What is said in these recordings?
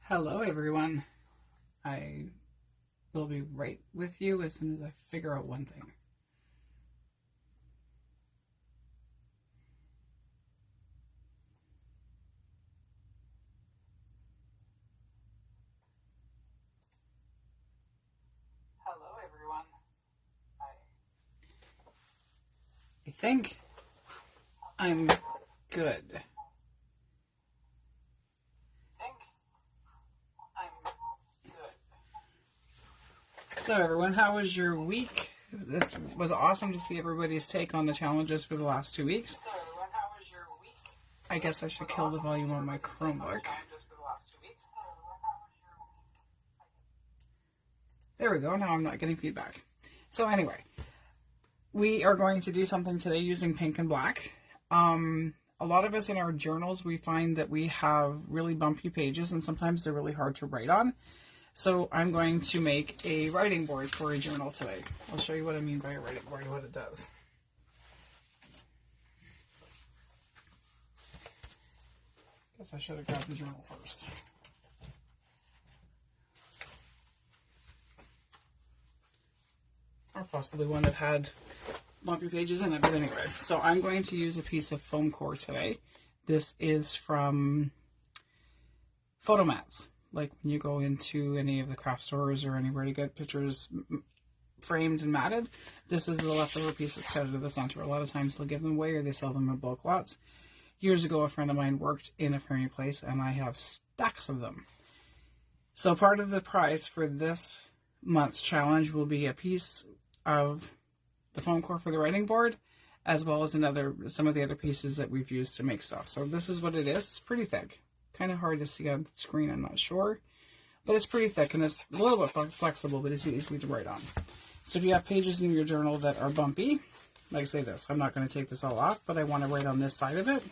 Hello, everyone. I will be right with you as soon as I figure out one thing. Hello, everyone. I think I'm good. So, everyone, how was your week? This was awesome to see everybody's take on the challenges for the last 2 weeks. I guess I should kill the volume on my Chromebook. There we go. Now I'm not getting feedback. So anyway, we are going to do something today using pink and black. A lot of us in our journals, we find that we have really bumpy pages and sometimes they're really hard to write on. So I'm going to make a writing board for a journal today. I'll show you what I mean by a writing board and what it does. Guess I should have grabbed the journal first. Or possibly one that had bumpy pages in it, but anyway. So I'm going to use a piece of foam core today. This is from Photomats. Like when you go into any of the craft stores or anywhere to get pictures framed and matted, this is the leftover piece that's cut out of the center. A lot of times they'll give them away or they sell them in bulk lots. Years ago, a friend of mine worked in a framing place and I have stacks of them. So part of the prize for this month's challenge will be a piece of the foam core for the writing board, as well as some of the other pieces that we've used to make stuff. So this is what it is. It's pretty thick. Kind of hard to see on the screen, I'm not sure. But it's pretty thick and it's a little bit flexible, but it's easy to write on. So if you have pages in your journal that are bumpy, like say this, I'm not going to take this all off, but I want to write on this side of it.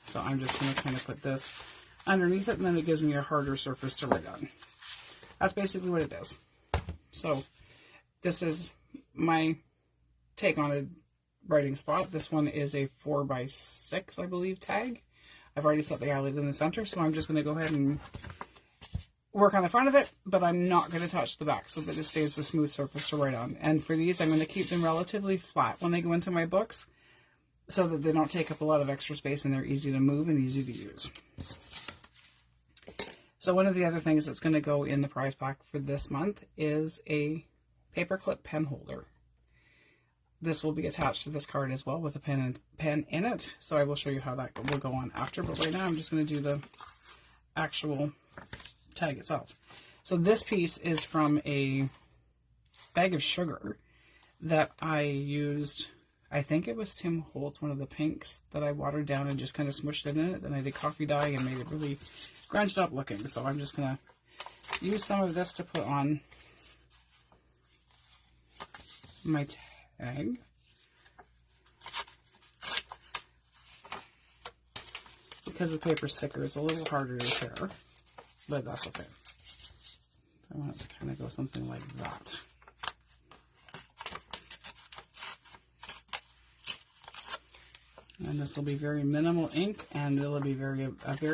So I'm just going to kind of put this underneath it, and then it gives me a harder surface to write on. That's basically what it is. So this is my take on a writing spot. This one is a 4x6, I believe, tag. I've already set the eyelid in the center, so I'm just going to go ahead and work on the front of it, but I'm not going to touch the back so that it stays a smooth surface to write on. And for these, I'm going to keep them relatively flat when they go into my books so that they don't take up a lot of extra space and they're easy to move and easy to use. So one of the other things that's going to go in the prize pack for this month is a paperclip pen holder. This will be attached to this card as well with a pen in it. So I will show you how that will go on after. But right now I'm just going to do the actual tag itself. So this piece is from a bag of sugar that I used. I think it was Tim Holtz, one of the pinks that I watered down and just kind of smushed it in it. Then I did coffee dye and made it really grunged up looking. So I'm just going to use some of this to put on my tag. Because the paper's thicker, it's a little harder to tear, but that's okay. So I want it to kind of go something like that. And this will be very minimal ink, and it'll be very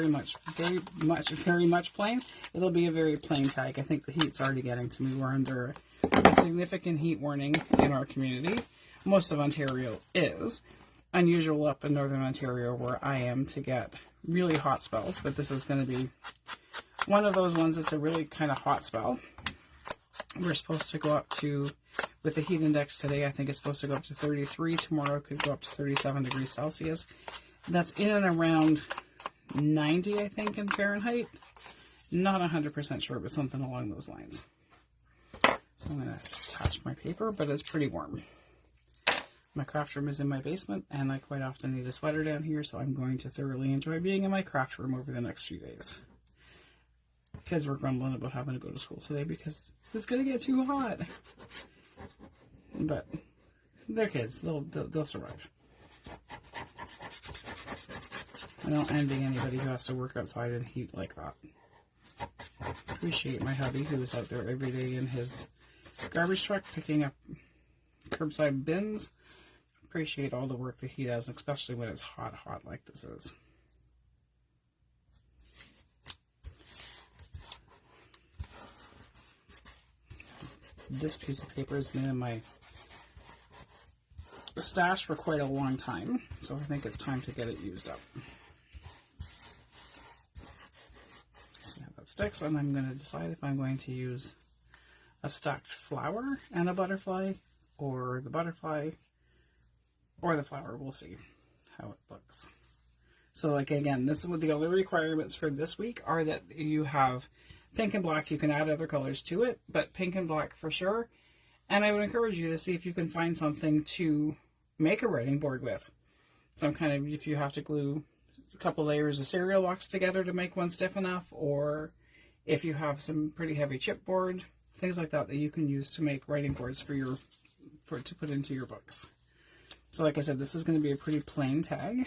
much plain. It'll be a very plain tag. I think the heat's already getting to me. We're under a significant heat warning in our community. Most of Ontario is. Unusual up in Northern Ontario where I am to get really hot spells, but this is going to be one of those ones that's a really kind of hot spell. We're supposed to go up to, with the heat index today, I think it's supposed to go up to 33. Tomorrow it could go up to 37 degrees Celsius. That's in and around 90, I think, in Fahrenheit. Not 100% sure, but something along those lines. So I'm going to attach my paper, but it's pretty warm. My craft room is in my basement, and I quite often need a sweater down here, so I'm going to thoroughly enjoy being in my craft room over the next few days. Kids were grumbling about having to go to school today because it's going to get too hot. But they're kids. They'll survive. I don't envy anybody who has to work outside in heat like that. Appreciate my hubby who is out there every day in his garbage truck picking up curbside bins. Appreciate all the work that he does, especially when it's hot like this is. this piece of paper has been in my stash for quite a long time, so I think it's time to get it used up. See how that sticks, and I'm going to decide if I'm going to use a stacked flower and a butterfly, or the butterfly or the flower. We'll see how it looks. So like, again, this is what the only requirements for this week are, that you have pink and black. You can add other colors to it, but pink and black for sure. And I would encourage you to see if you can find something to make a writing board with. Some kind of, if you have to glue a couple layers of cereal box together to make one stiff enough, or if you have some pretty heavy chipboard, things like that that you can use to make writing boards for your, to put into your books. So like I said, this is going to be a pretty plain tag.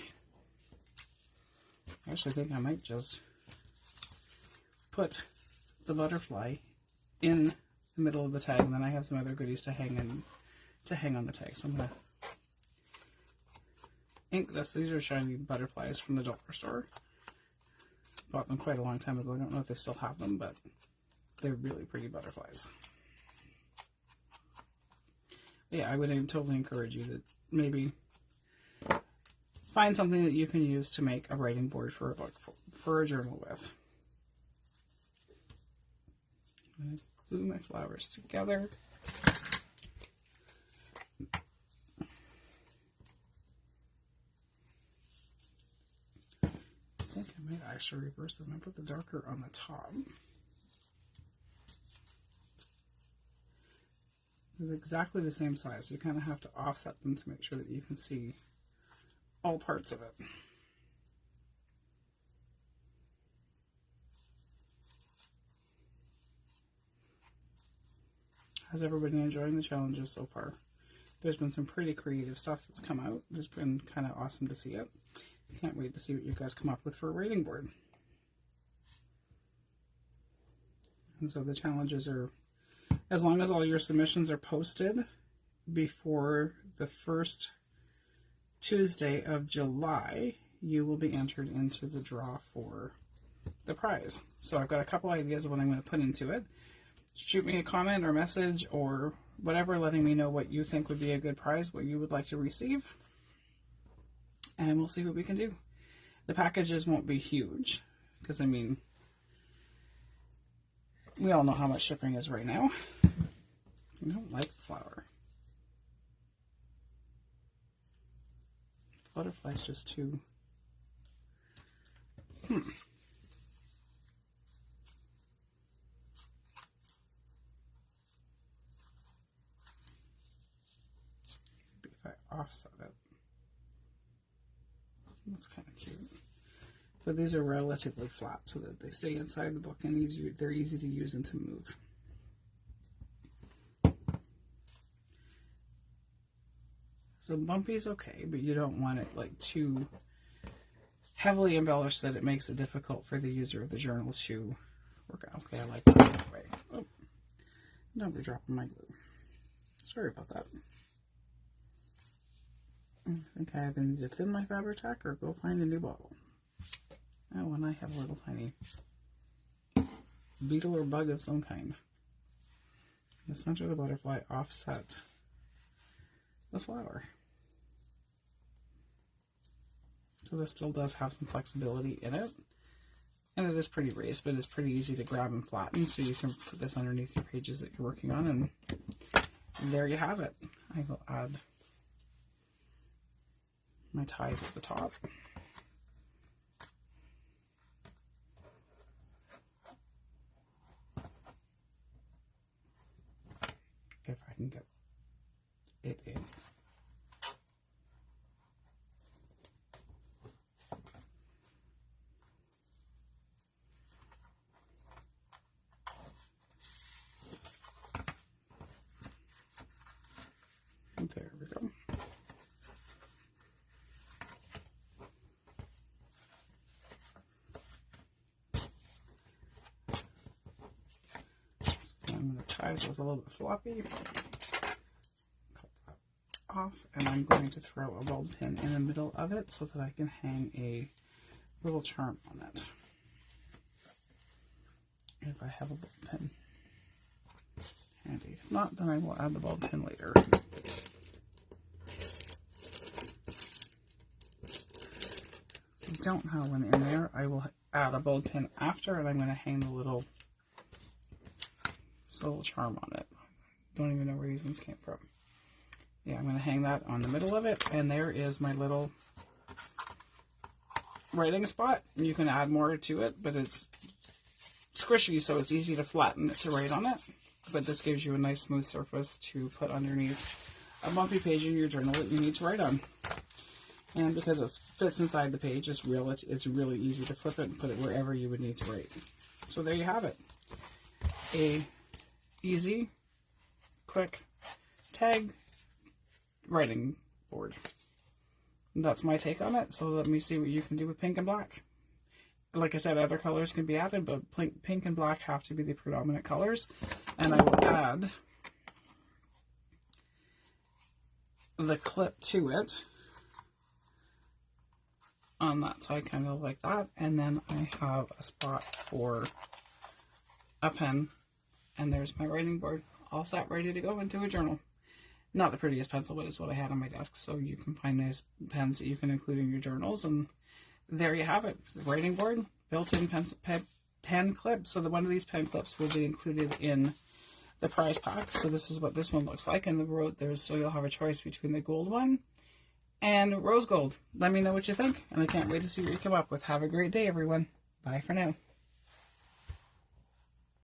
I actually think I might just put the butterfly in the middle of the tag, and then I have some other goodies to hang on the tag. So I'm gonna ink this. These are shiny butterflies from the dollar store. Bought them quite a long time ago. I don't know if they still have them, but they're really pretty butterflies. But yeah, I would totally encourage you to maybe find something that you can use to make a writing board for a book, for a journal with. I'm going to glue my flowers together. I think I might actually reverse them and put the darker on the top. It's exactly the same size. You kind of have to offset them to make sure that you can see all parts of it. Has everybody enjoying the challenges so far? There's been some pretty creative stuff that's come out. It's been kind of awesome to see it. Can't wait to see what you guys come up with for a writing board. And so the challenges are, as long as all your submissions are posted before the first Tuesday of July, you will be entered into the draw for the prize. So I've got a couple ideas of what I'm going to put into it. Shoot me a comment or message or whatever, letting me know what you think would be a good prize, what you would like to receive, and we'll see what we can do. The packages won't be huge, because I mean, we all know how much shipping is right now. I don't like the flower. The butterfly's just too... If I offset it. That's kind of cute. But these are relatively flat so that they stay inside the book and they're easy to use and to move. So bumpy is okay, but you don't want it like too heavily embellished that it makes it difficult for the user of the journal to work out. Okay, I like that way. Oh, don't be dropping my glue. Sorry about that. I think I either need to thin my Fabri-Tac or go find a new bottle. Oh, and I have a little tiny beetle or bug of some kind. In the center of the butterfly, offset the flower. So this still does have some flexibility in it. And it is pretty raised, but it's pretty easy to grab and flatten. So you can put this underneath your pages that you're working on, and there you have it. I will add my ties at the top. If I can get it in. There we go. I'm going to tie this with a little bit floppy. Cut that off, and I'm going to throw a bulb pin in the middle of it so that I can hang a little charm on it. If I have a bulb pin handy. If not, then I will add the ball pin later. If you don't have one in there, I will add a bulb pin after, and I'm going to hang the little charm on it. Don't even know where these ones came from. Yeah, I'm going to hang that on the middle of it, and there is my little writing spot. You can add more to it, but it's squishy, so it's easy to flatten it to write on it. But this gives you a nice smooth surface to put underneath a bumpy page in your journal that you need to write on. And because it fits inside the page, it's really easy to flip it and put it wherever you would need to write. So there you have it. A easy, quick tag writing board. And that's my take on it. So let me see what you can do with pink and black. Like I said, other colors can be added, but pink and black have to be the predominant colors. And I will add the clip to it on that side, kind of like that. And then I have a spot for a pen. And there's my writing board, all set, ready to go into a journal. Not the prettiest pencil, but it's what I had on my desk. So you can find nice pens that you can include in your journals. And there you have it. The writing board, built-in pen clip. So one of these pen clips will be included in the prize pack. So this is what this one looks like. And so you'll have a choice between the gold one and rose gold. Let me know what you think. And I can't wait to see what you come up with. Have a great day, everyone. Bye for now.